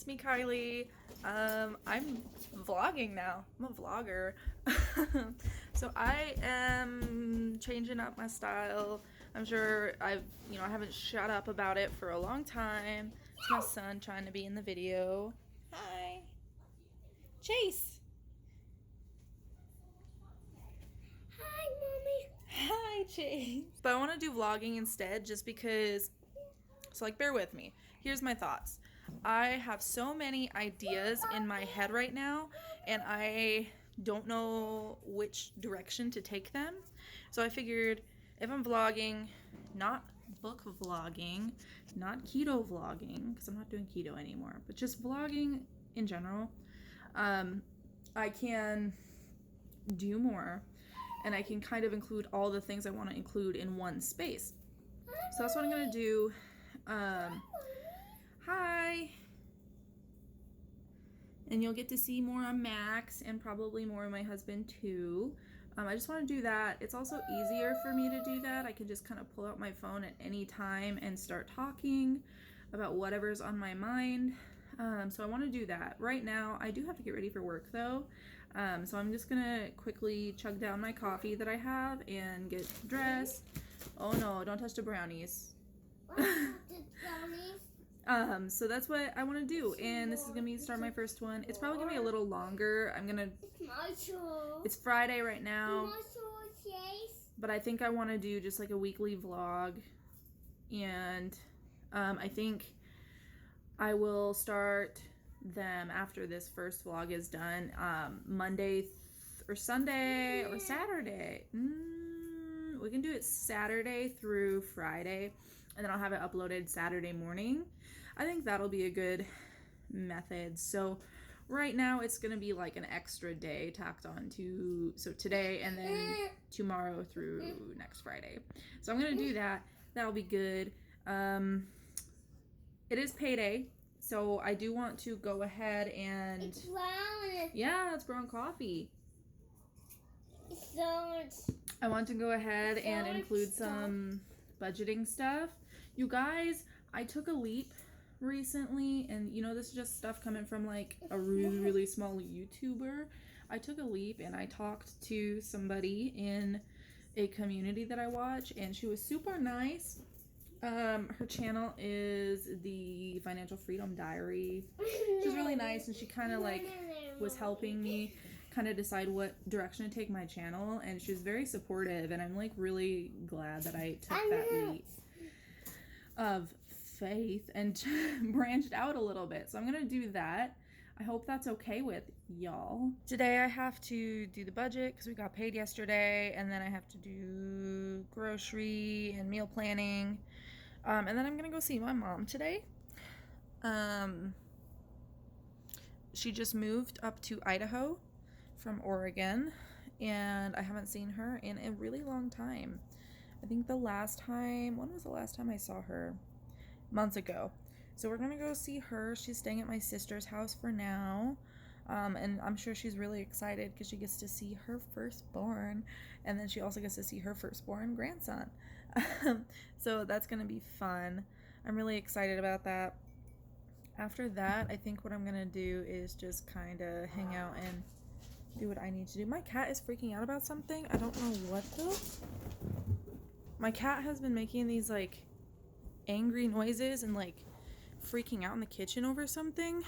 it's me, Kylie. I'm vlogging now. I'm a vlogger. So I am changing up my style. I'm sure I haven't shut up about it for a long time. It's my son trying to be in the video. Hi. Chase. Hi, Mommy. Hi, Chase. But I want to do vlogging instead just because, so like bear with me. Here's my thoughts. I have so many ideas in my head right now and I don't know which direction to take them. So I figured if I'm vlogging, not book vlogging, not keto vlogging, because I'm not doing keto anymore, but just vlogging in general, I can do more and I can kind of include all the things I want to include in one space. So that's what I'm going to do. Hi. And you'll get to see more on Max and probably more of my husband too. I just want to do that. It's also easier for me to do that. I can just kind of pull out my phone at any time and start talking about whatever's on my mind. So I want to do that. Right now, I do have to get ready for work though. So I'm just gonna quickly chug down my coffee that I have and get dressed. Oh no, don't touch the brownies. So that's what I want to do, and this is gonna be start my first one. It's probably gonna be a little longer. It's Friday right now, but I think I want to do just like a weekly vlog, and I think I will start them after this first vlog is done, Monday or Sunday or Saturday. We can do it Saturday through Friday, and then I'll have it uploaded Saturday morning. I think that'll be a good method. So right now it's going to be like an extra day tacked on to, so today and then tomorrow through next Friday. So I'm going to do that. That'll be good. It is payday, so I do want to go ahead and... It's brown. Yeah, it's brown coffee. So I want to go ahead and include some budgeting stuff. You guys, I took a leap recently, and this is just stuff coming from like a really, really small YouTuber. I took a leap and I talked to somebody in a community that I watch, and she was super nice. Her channel is the Financial Freedom Diary. She's really nice, and she kind of like was helping me kind of decide what direction to take my channel, and she was very supportive, and I'm like really glad that I took that leap of faith and branched out a little bit. So I'm gonna do that. I hope that's okay with y'all. Today I have to do the budget because we got paid yesterday, and then I have to do grocery and meal planning, and then I'm gonna go see my mom today. She just moved up to Idaho from Oregon, and I haven't seen her in a really long time. I think when was the last time I saw her? Months ago. So we're gonna go see her. She's staying at my sister's house for now, and I'm sure she's really excited because she gets to see her firstborn, and then she also gets to see her firstborn grandson. So that's gonna be fun. I'm really excited about that. After that, I think what I'm gonna do is just kind of hang out and do what I need to do. My cat is freaking out about something. I don't know what though. My cat has been making these like angry noises and like freaking out in the kitchen over something.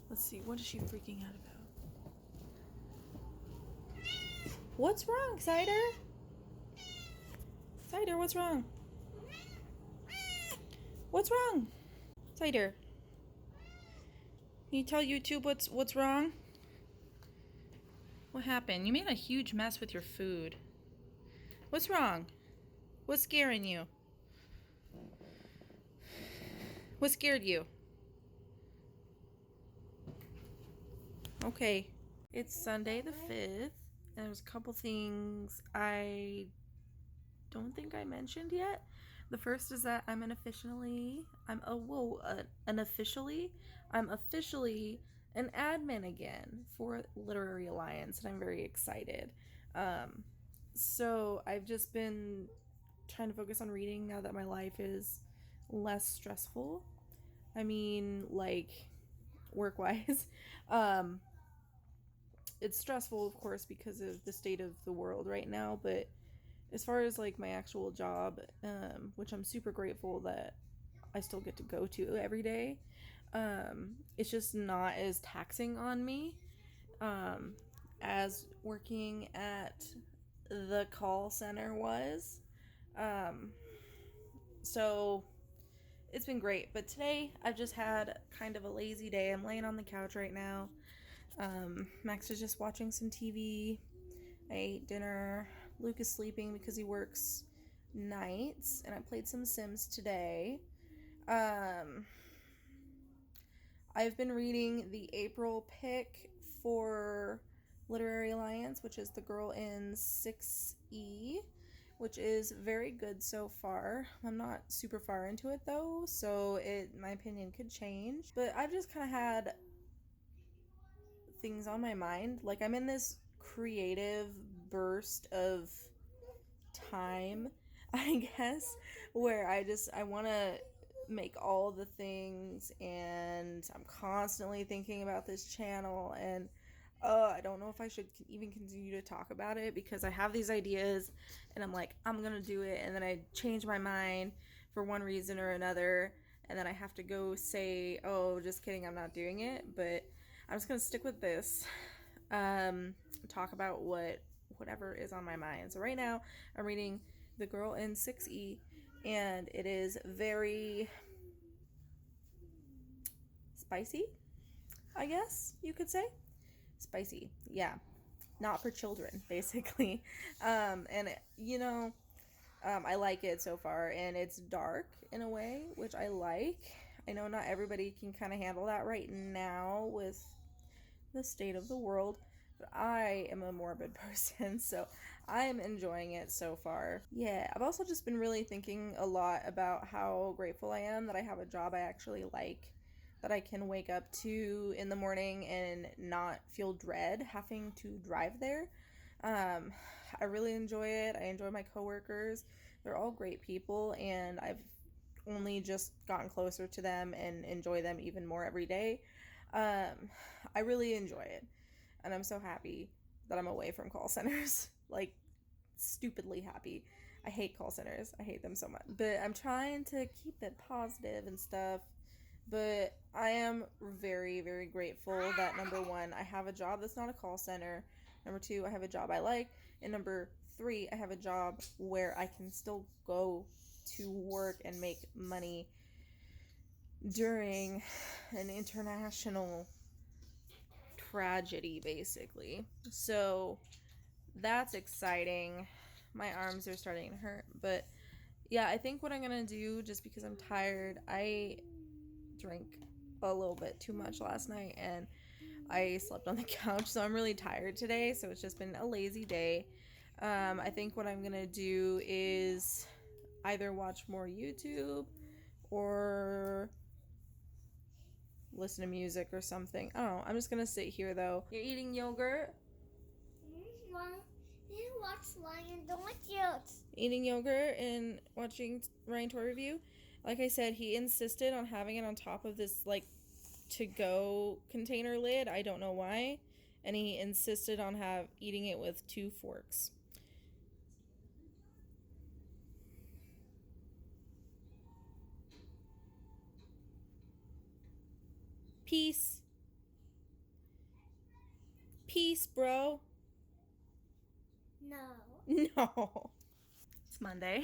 Let's see, what is she freaking out about? What's wrong, Cider? Cider, what's wrong? What's wrong? Cider, can you tell YouTube what's wrong? What happened? You made a huge mess with your food. What's wrong? What's scaring you? What scared you? Okay. It's Sunday the 5th, and there's a couple things I don't think I mentioned yet. The first is that I'm officially an admin again for Literary Alliance, and I'm very excited. So I've just been trying to focus on reading now that my life is less stressful. I mean, like, work-wise. It's stressful, of course, because of the state of the world right now, but as far as like my actual job, which I'm super grateful that I still get to go to every day, it's just not as taxing on me as working at the call center was. Um, so it's been great, but today I've just had kind of a lazy day. I'm laying on the couch right now. Max is just watching some TV. I ate dinner. Luke is sleeping because he works nights, and I played some Sims today. I've been reading the April pick for Literary Alliance, which is The Girl in 6E, which is very good so far. I'm not super far into it though, so my opinion could change. But I've just kind of had things on my mind. Like, I'm in this creative burst of time, I guess, where I want to make all the things, and I'm constantly thinking about this channel, and I don't know if I should even continue to talk about it because I have these ideas and I'm like, I'm gonna do it, and then I change my mind for one reason or another, and then I have to go say, oh, just kidding, I'm not doing it. But I'm just gonna stick with this, talk about whatever is on my mind. So right now I'm reading The Girl in 6E, and it is very spicy, I guess you could say. Spicy, yeah. Not for children, basically. And I like it so far, and it's dark in a way, which I like. I know not everybody can kind of handle that right now with the state of the world, but I am a morbid person, so I am enjoying it so far. Yeah, I've also just been really thinking a lot about how grateful I am that I have a job I actually like, that I can wake up to in the morning and not feel dread having to drive there. I really enjoy it. I enjoy my coworkers. They're all great people, and I've only just gotten closer to them and enjoy them even more every day. I really enjoy it, and I'm so happy that I'm away from call centers. Like, stupidly happy. I hate call centers. I hate them so much. But I'm trying to keep it positive and stuff. But I am very, very grateful that, number one, I have a job that's not a call center. Number two, I have a job I like. And number three, I have a job where I can still go to work and make money during an international tragedy, basically. So that's exciting. My arms are starting to hurt. But yeah, I think what I'm going to do, just because I'm tired, I drank a little bit too much last night and I slept on the couch, so I'm really tired today. So it's just been a lazy day. I think what I'm gonna do is either watch more YouTube or listen to music or something. I don't know. I'm just gonna sit here though. You're eating yogurt? You watch Lion, don't you? Eating yogurt and watching Ryan Toy Review. Like I said, he insisted on having it on top of this like to-go container lid. I don't know why. And he insisted on eating it with 2 forks. Peace. Peace, bro. No. No. It's Monday.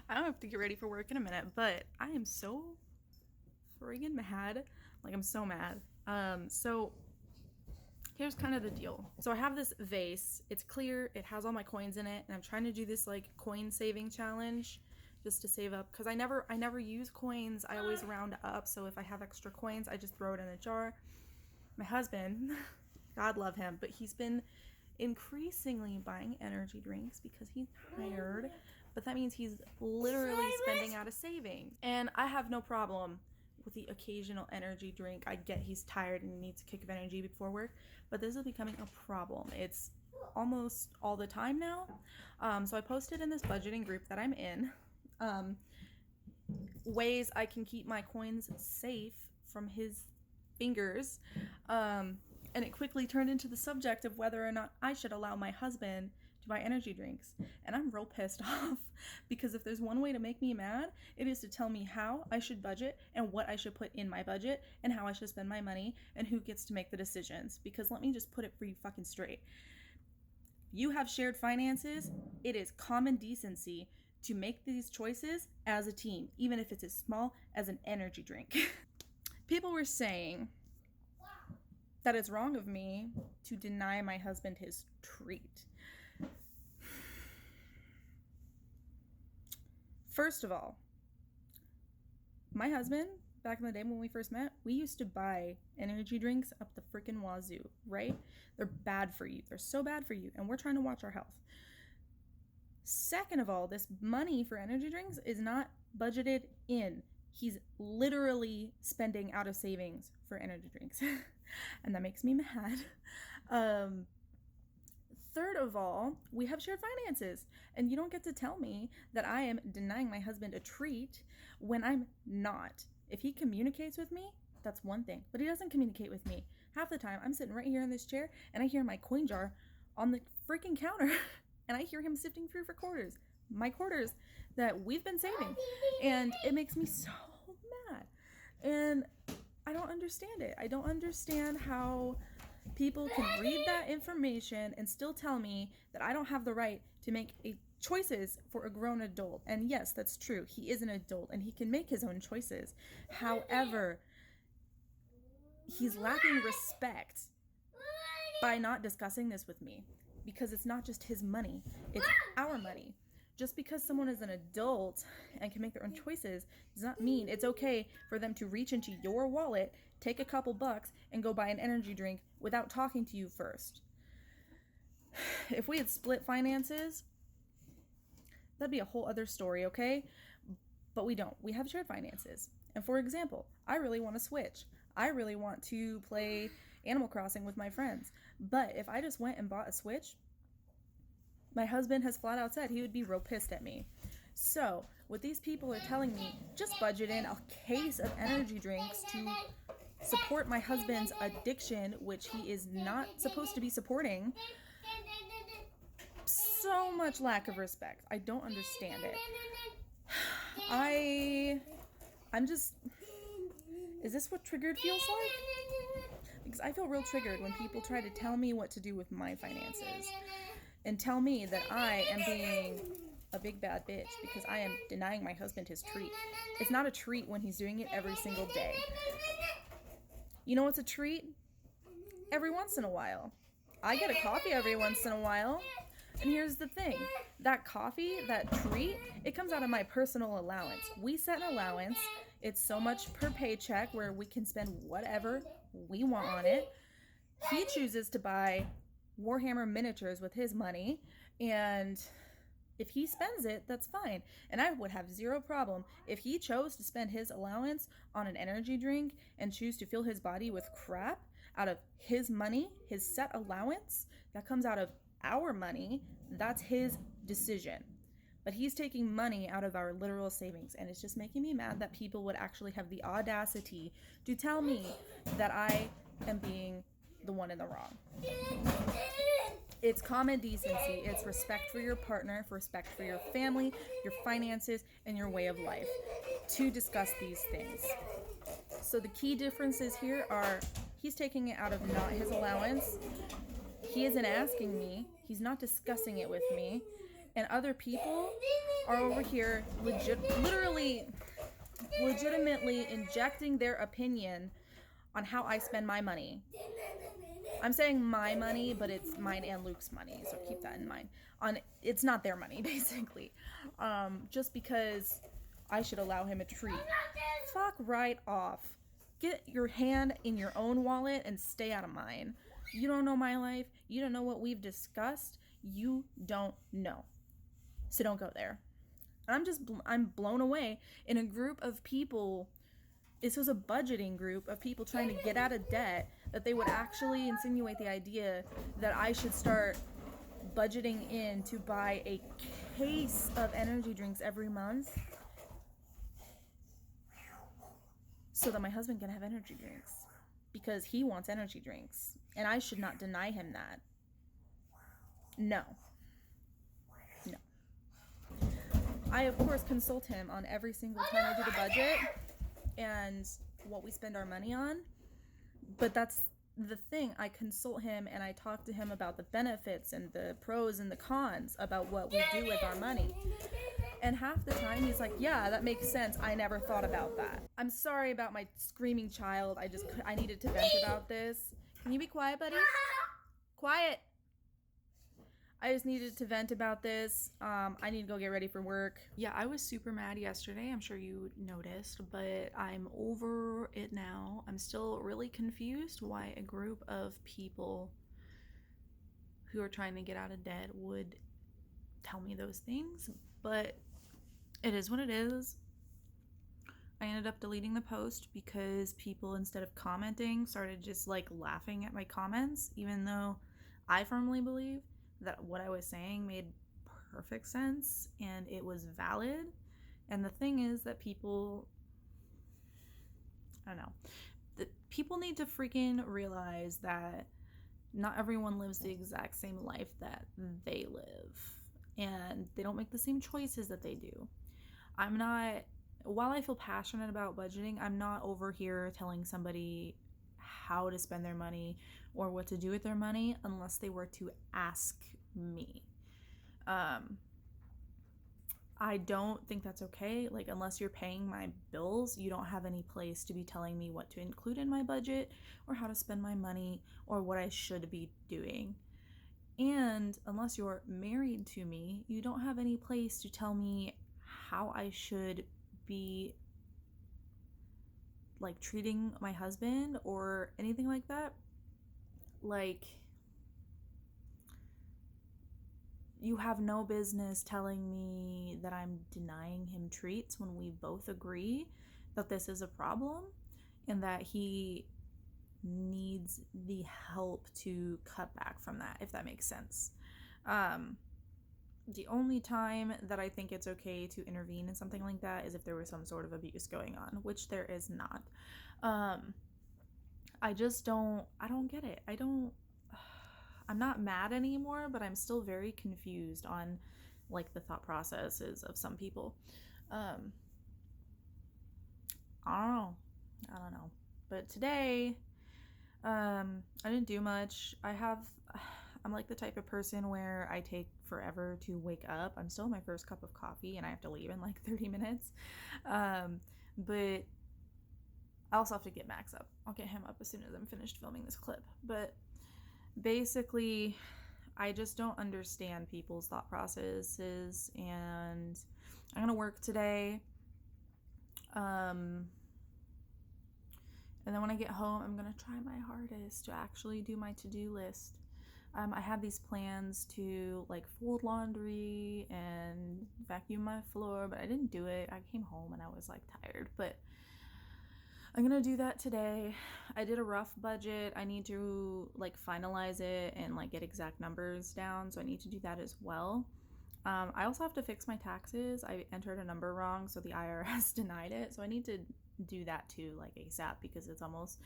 I don't have to get ready for work in a minute, but I am so friggin' mad. Like, I'm so mad. So here's kind of the deal. So I have this vase. It's clear. It has all my coins in it, and I'm trying to do this like coin saving challenge just to save up, because I never use coins. I always round up. So if I have extra coins, I just throw it in a jar. My husband, God love him, but he's been increasingly buying energy drinks because he's tired, but that means he's literally spending out of savings. And I have no problem with the occasional energy drink. I get he's tired and needs a kick of energy before work, but this is becoming a problem. It's almost all the time now. So I posted in this budgeting group that I'm in, ways I can keep my coins safe from his fingers. And it quickly turned into the subject of whether or not I should allow my husband to buy energy drinks. And I'm real pissed off because if there's one way to make me mad, it is to tell me how I should budget and what I should put in my budget and how I should spend my money and who gets to make the decisions. Because let me just put it for you fucking straight. You have shared finances, it is common decency to make these choices as a team, even if it's as small as an energy drink. People were saying that it's wrong of me to deny my husband his treat. First of all, my husband, back in the day when we first met, we used to buy energy drinks up the freaking wazoo, right? They're bad for you. They're so bad for you, and we're trying to watch our health. Second of all, this money for energy drinks is not budgeted in. He's literally spending out of savings for energy drinks. And that makes me mad. Third of all, we have shared finances. And you don't get to tell me that I am denying my husband a treat when I'm not. If he communicates with me, that's one thing. But he doesn't communicate with me. Half the time, I'm sitting right here in this chair, and I hear my coin jar on the freaking counter. And I hear him sifting through for quarters. My quarters that we've been saving. And it makes me so mad. And I don't understand it. I don't understand how people can read that information and still tell me that I don't have the right to make choices for a grown adult. And yes, that's true. He is an adult and he can make his own choices. However, he's lacking respect by not discussing this with me, because it's not just his money, it's our money. Just because someone is an adult and can make their own choices does not mean it's okay for them to reach into your wallet, take a couple bucks, and go buy an energy drink without talking to you first. If we had split finances, that'd be a whole other story, okay? But we don't. We have shared finances. And for example, I really want to Switch. I really want to play Animal Crossing with my friends. But if I just went and bought a Switch, my husband has flat out said he would be real pissed at me. So, what these people are telling me, just budget in a case of energy drinks to support my husband's addiction, which he is not supposed to be supporting. So much lack of respect. I don't understand it. I'm just... Is this what triggered feels like? Because I feel real triggered when people try to tell me what to do with my finances. And tell me that I am being a big bad bitch because I am denying my husband his treat. It's not a treat when he's doing it every single day. You know what's a treat? Every once in a while. I get a coffee every once in a while. And here's the thing. That coffee, that treat, it comes out of my personal allowance. We set an allowance. It's so much per paycheck where we can spend whatever we want on it. He chooses to buy Warhammer miniatures with his money, and if he spends it, that's fine. And I would have zero problem if he chose to spend his allowance on an energy drink and choose to fill his body with crap out of his money, his set allowance that comes out of our money. That's his decision. But he's taking money out of our literal savings, and it's just making me mad that people would actually have the audacity to tell me that I am being the one in the wrong. It's common decency. It's respect for your partner, for respect for your family, your finances, and your way of life to discuss these things. So the key differences here are he's taking it out of not his allowance. He isn't asking me. He's not discussing it with me. And other people are over here legitimately injecting their opinion on how I spend my money. I'm saying my money, but it's mine and Luke's money, so keep that in mind. It's not their money, basically. Just because I should allow him a treat. Fuck right off. Get your hand in your own wallet and stay out of mine. You don't know my life. You don't know what we've discussed. You don't know. So don't go there. I'm blown away in a group of people. This was a budgeting group of people trying to get out of debt, that they would actually insinuate the idea that I should start budgeting in to buy a case of energy drinks every month. so that my husband can have energy drinks because he wants energy drinks and I should not deny him that. No. I, of course, consult him on every single time I do the budget and what we spend our money on. But that's the thing. I consult him and I talk to him about the benefits and the pros and the cons about what we do with our money. And half the time he's like, yeah, that makes sense. I never thought about that. I'm sorry about my screaming child. I needed to vent about this. Can you be quiet, buddy? Quiet. I just needed to vent about this. I need to go get ready for work. Yeah, I was super mad yesterday. I'm sure you noticed, but I'm over it now. I'm still really confused why a group of people who are trying to get out of debt would tell me those things, but it is what it is. I ended up deleting the post because people, instead of commenting, started just like laughing at my comments, even though I firmly believe that what I was saying made perfect sense and it was valid. And the thing is that people, I don't know, people need to freaking realize that not everyone lives the exact same life that they live, and they don't make the same choices that they do. While I feel passionate about budgeting, I'm not over here telling somebody how to spend their money or what to do with their money unless they were to ask me. I don't think that's okay. Like, unless you're paying my bills, you don't have any place to be telling me what to include in my budget or how to spend my money or what I should be doing. And unless you're married to me, you don't have any place to tell me how I should be like treating my husband or anything like that. Like, you have no business telling me that I'm denying him treats when we both agree that this is a problem and that he needs the help to cut back from that, if that makes sense. The only time that I think it's okay to intervene in something like that is if there was some sort of abuse going on, which there is not. I don't get it. I'm not mad anymore, but I'm still very confused on like the thought processes of some people. I don't know. But today, I didn't do much. I'm like the type of person where I take forever to wake up. I'm still in my first cup of coffee and I have to leave in like 30 minutes. But I also have to get Max up. I'll get him up as soon as I'm finished filming this clip. But basically, I just don't understand people's thought processes, and I'm gonna work today. And then when I get home, I'm gonna try my hardest to actually do my to-do list. I had these plans to like fold laundry and vacuum my floor, but I didn't do it. I came home and I was like tired, but I'm gonna do that today. I did a rough budget. I need to like finalize it and like get exact numbers down, so I need to do that as well. I also have to fix my taxes. I entered a number wrong, so the IRS denied it, so I need to do that too, like ASAP, because it's almost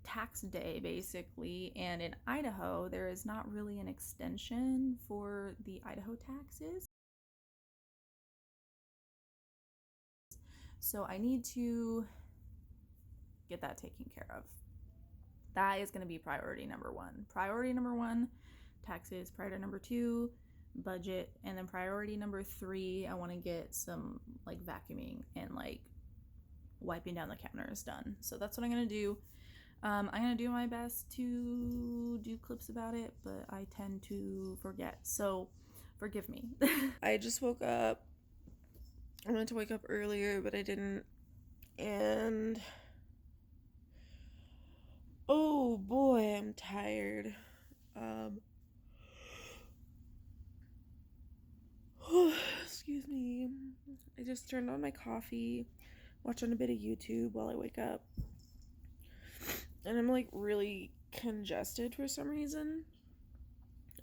tax day basically, and in Idaho there is not really an extension for the Idaho taxes, so I need to get that taken care of. That is going to be priority number one. Priority number one, taxes. Priority number two, budget. And then priority number three, I want to get some like vacuuming and like wiping down the counters done. So that's what I'm going to do. I'm going to do my best to do clips about it, but I tend to forget. So forgive me. I just woke up. I meant to wake up earlier, but I didn't. And oh boy, I'm tired. Excuse me. I just turned on my coffee, watching a bit of YouTube while I wake up. And I'm like really congested for some reason.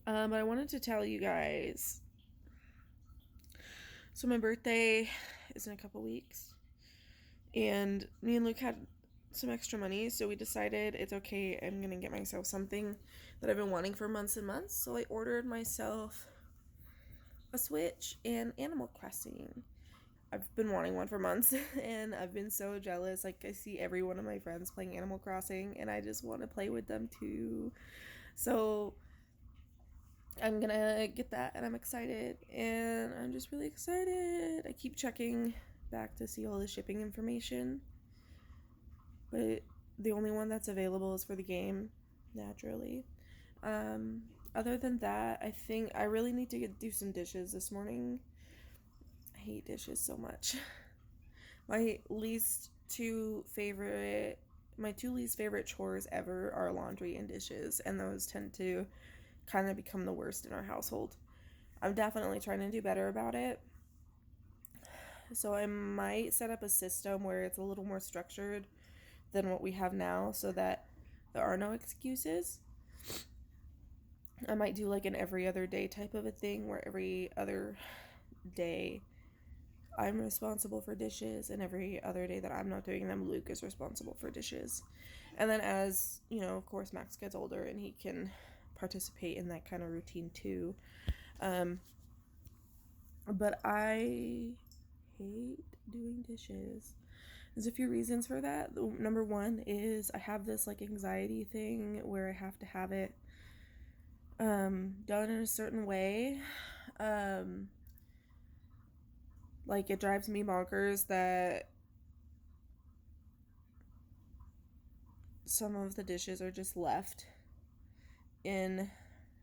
But I wanted to tell you guys. So my birthday is in a couple weeks. And me and Luke had some extra money, so we decided it's okay, I'm gonna get myself something that I've been wanting for months and months. So I ordered myself a Switch and Animal Crossing. I've been wanting one for months and I've been so jealous. Like, I see every one of my friends playing Animal Crossing and I just want to play with them too. So I'm gonna get that and I'm excited, and I'm just really excited. I keep checking back to see all the shipping information, but the only one that's available is for the game, naturally. Other than that, I think I really need to do some dishes this morning. I hate dishes so much. My two least favorite chores ever are laundry and dishes, and those tend to kind of become the worst in our household. I'm definitely trying to do better about it. So I might set up a system where it's a little more structured than what we have now so that there are no excuses. I might do like an every other day type of a thing where every other day I'm responsible for dishes, and every other day that I'm not doing them, Luke is responsible for dishes. And then as, of course, Max gets older and he can participate in that kind of routine too. But I hate doing dishes. There's a few reasons for that. Number one is I have this like anxiety thing where I have to have it done in a certain way. Like, it drives me bonkers that some of the dishes are just left in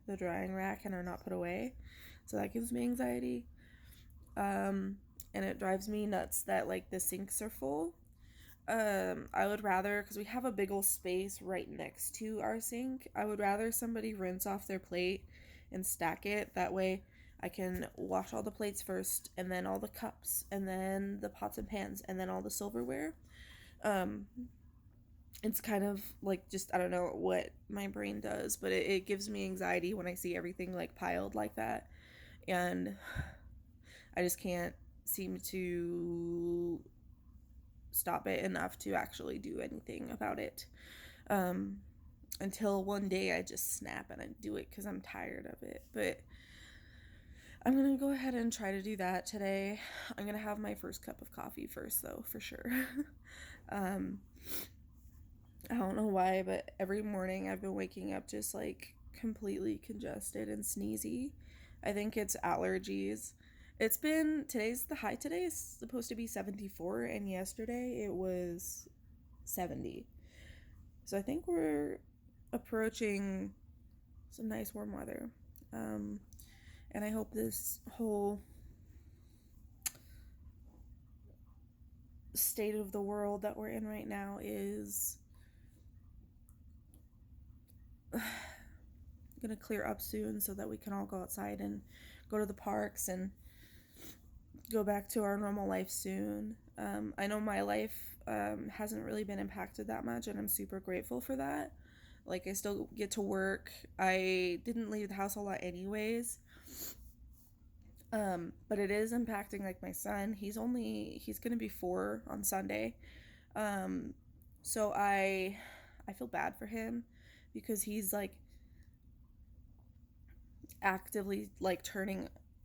the drying rack and are not put away. So that gives me anxiety. And it drives me nuts that like the sinks are full. I would rather, because we have a big old space right next to our sink, I would rather somebody rinse off their plate and stack it. That way I can wash all the plates first, and then all the cups, and then the pots and pans, and then all the silverware. It's kind of like, just, I don't know what my brain does, but it gives me anxiety when I see everything like piled like that. And I just can't seem to stop it enough to actually do anything about it. Until one day I just snap and I do it because I'm tired of it. But I'm going to go ahead and try to do that today. I'm going to have my first cup of coffee first, though, for sure. I don't know why, but every morning I've been waking up just like completely congested and sneezy. I think it's allergies. Today's the high. Today is supposed to be 74, and yesterday it was 70. So I think we're approaching some nice warm weather. And I hope this whole state of the world that we're in right now is gonna clear up soon so that we can all go outside and go to the parks and go back to our normal life soon. I know my life hasn't really been impacted that much, and I'm super grateful for that. Like, I still get to work. I didn't leave the house a lot anyways. But it is impacting like my son. He's gonna be 4 on Sunday. So I feel bad for him because he's like actively like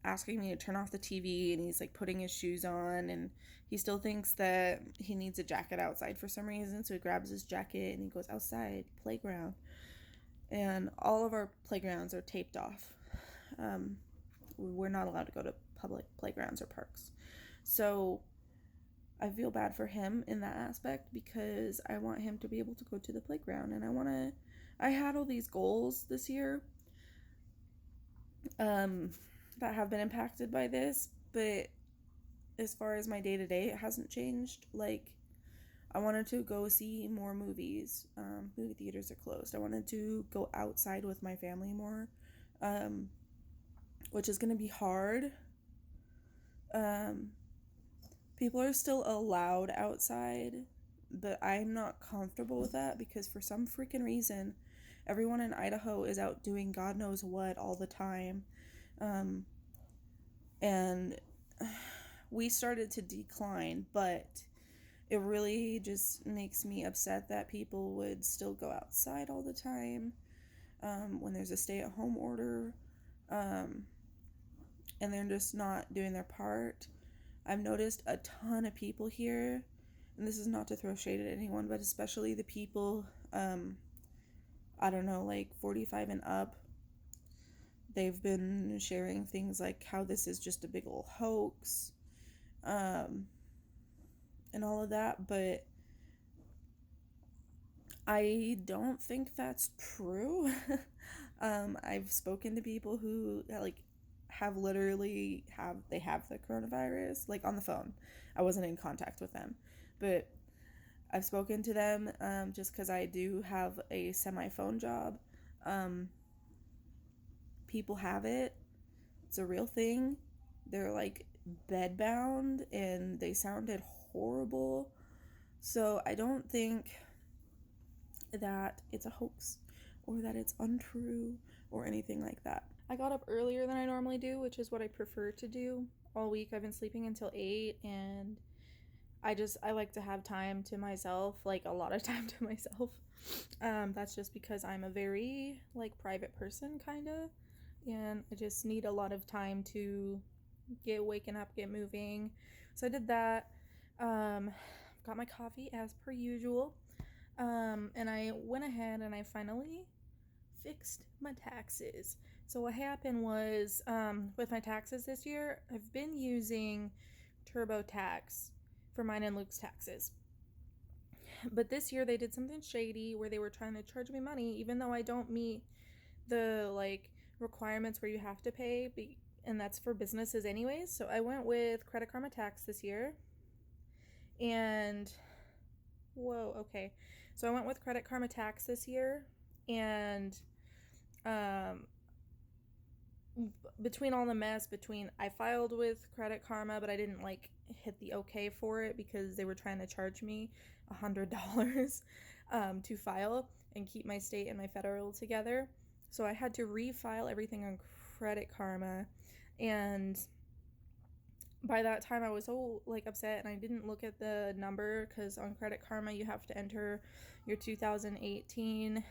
asking me to turn off the TV, and he's like putting his shoes on, and he still thinks that he needs a jacket outside for some reason. So he grabs his jacket and he goes outside, playground. And all of our playgrounds are taped off. We're not allowed to go to public playgrounds or parks. So I feel bad for him in that aspect because I want him to be able to go to the playground, and I had all these goals this year that have been impacted by this, but as far as my day-to-day, it hasn't changed. Like, I wanted to go see more movies. Movie theaters are closed. I wanted to go outside with my family more, which is going to be hard. People are still allowed outside, but I'm not comfortable with that because for some freaking reason, everyone in Idaho is out doing God knows what all the time. And we started to decline, but It really just makes me upset that people would still go outside all the time when there's a stay-at-home order, and they're just not doing their part. I've noticed a ton of people here, and this is not to throw shade at anyone, but especially the people, I don't know, like 45 and up. They've been sharing things like how this is just a big old hoax, and all of that, but I don't think that's true. I've spoken to people who like have the coronavirus, like on the phone. I wasn't in contact with them, but I've spoken to them just because I do have a semi-phone job. People have it. It's a real thing. They're like bedbound and they sounded horrible. So I don't think that it's a hoax or that it's untrue or anything like that. I got up earlier than I normally do, which is what I prefer to do. All week I've been sleeping until 8, and I like to have time to myself, like a lot of time to myself. That's just because I'm a very like private person kind of, and I just need a lot of time to get waking up, get moving. So I did that. Got my coffee as per usual. And I went ahead and I finally fixed my taxes. So what happened was, with my taxes this year, I've been using TurboTax for mine and Luke's taxes. But this year they did something shady where they were trying to charge me money, even though I don't meet the like requirements where you have to pay, and that's for businesses anyways. So I went with Credit Karma Tax this year, and whoa, okay. So I went with Credit Karma Tax this year, and between all the mess, I filed with Credit Karma, but I didn't like hit the okay for it because they were trying to charge me $100 to file and keep my state and my federal together. So I had to refile everything on Credit Karma, and by that time I was so like upset, and I didn't look at the number because on Credit Karma you have to enter your 2018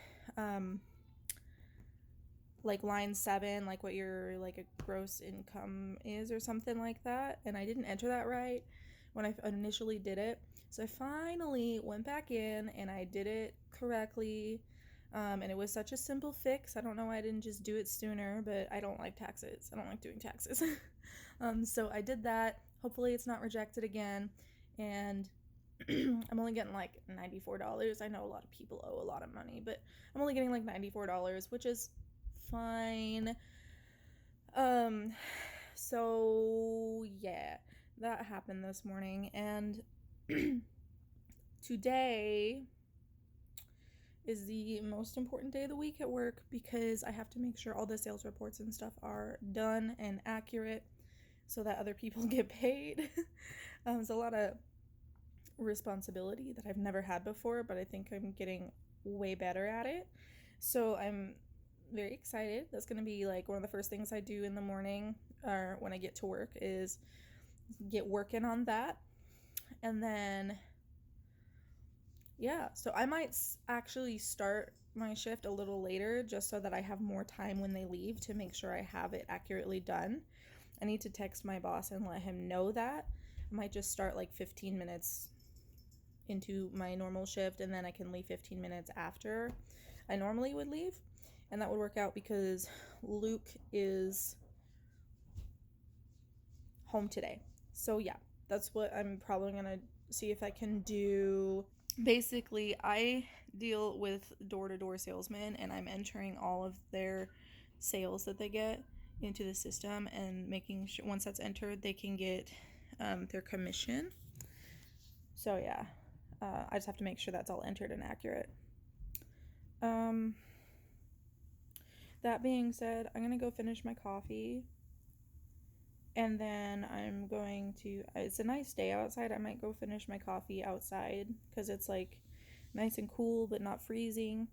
like line 7, like what your like a gross income is or something like that, and I didn't enter that right when I initially did it. So I finally went back in and I did it correctly, and it was such a simple fix. I don't know why I didn't just do it sooner, but I don't like taxes. I don't like doing taxes. So I did that. Hopefully it's not rejected again, and I'm only getting like $94. I know a lot of people owe a lot of money, but I'm only getting like $94, which is fine. So yeah, that happened this morning, and today is the most important day of the week at work because I have to make sure all the sales reports and stuff are done and accurate so that other people get paid. It's a lot of responsibility that I've never had before, but I think I'm getting way better at it. So I'm very excited. That's going to be like one of the first things I do in the morning or when I get to work is get working on that. And then yeah, so I might actually start my shift a little later just so that I have more time when they leave to make sure I have it accurately done. I need to text my boss and let him know that. I might just start like 15 minutes into my normal shift, and then I can leave 15 minutes after I normally would leave. And that would work out because Luke is home today. So yeah, that's what I'm probably going to see if I can do. Basically, I deal with door-to-door salesmen, and I'm entering all of their sales that they get into the system and making sure once that's entered, they can get their commission. So yeah, I just have to make sure that's all entered and accurate. That being said, I'm gonna go finish my coffee, and then I'm going to, it's a nice day outside, I might go finish my coffee outside because it's like nice and cool but not freezing,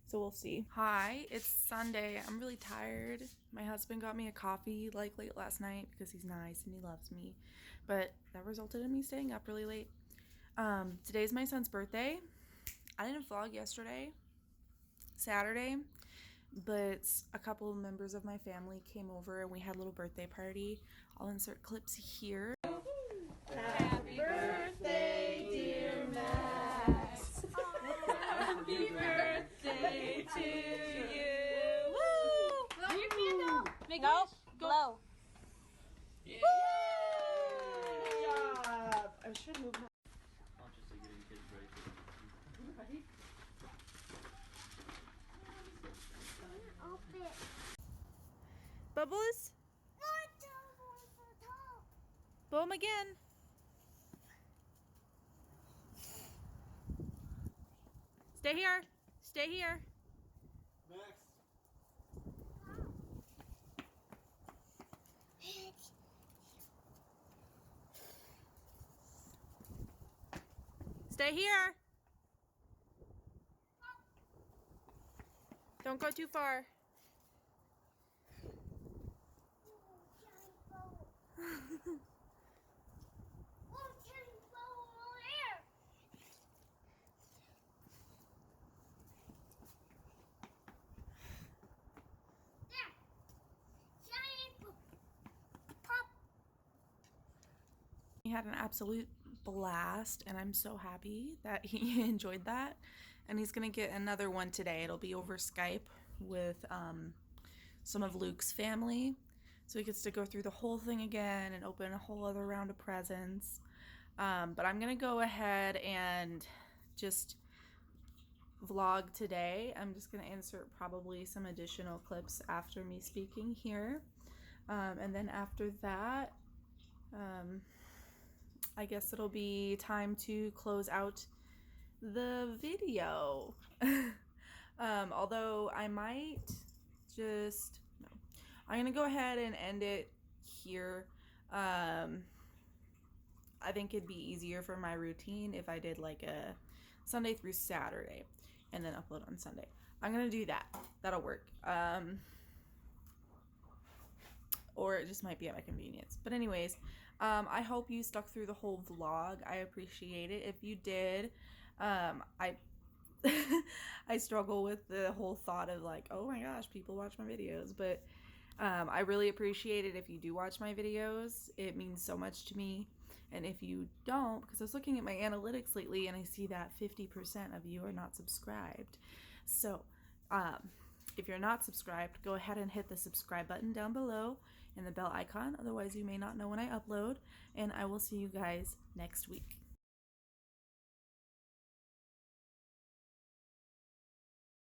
so we'll see. Hi, it's Sunday. I'm really tired. My husband got me a coffee like late last night because he's nice and he loves me, but that resulted in me staying up really late. Today's my son's birthday. I didn't vlog yesterday, Saturday, but a couple of members of my family came over and we had a little birthday party. I'll insert clips here. Happy birthday, dear Max. Happy birthday to you. Woo! Your candle. Make nope. Blow. Yeah. Good job. I should move my Consciously getting kids ready for right. Open. Bubbles, Not double the top. blow 'em again. Stay here. Stay here. Max. Stay here. Don't go too far. He had an absolute blast, and I'm so happy that he enjoyed that. And he's gonna get another one today. It'll be over Skype with some of Luke's family, so he gets to go through the whole thing again and open a whole other round of presents. But I'm gonna go ahead and just vlog today. I'm just gonna insert probably some additional clips after me speaking here, and then after that, I guess it'll be time to close out the video. Although I might just, no, I'm gonna go ahead and end it here. I think it'd be easier for my routine if I did like a Sunday through Saturday and then upload on Sunday. I'm gonna do that. That'll work. Or it just might be at my convenience. But anyways, I hope you stuck through the whole vlog. I appreciate it. If you did, I I struggle with the whole thought of like, oh my gosh, people watch my videos. But I really appreciate it if you do watch my videos. It means so much to me. And if you don't, because I was looking at my analytics lately and I see that 50% of you are not subscribed. So if you're not subscribed, go ahead and hit the subscribe button down below and the bell icon. Otherwise, you may not know when I upload. And I will see you guys next week.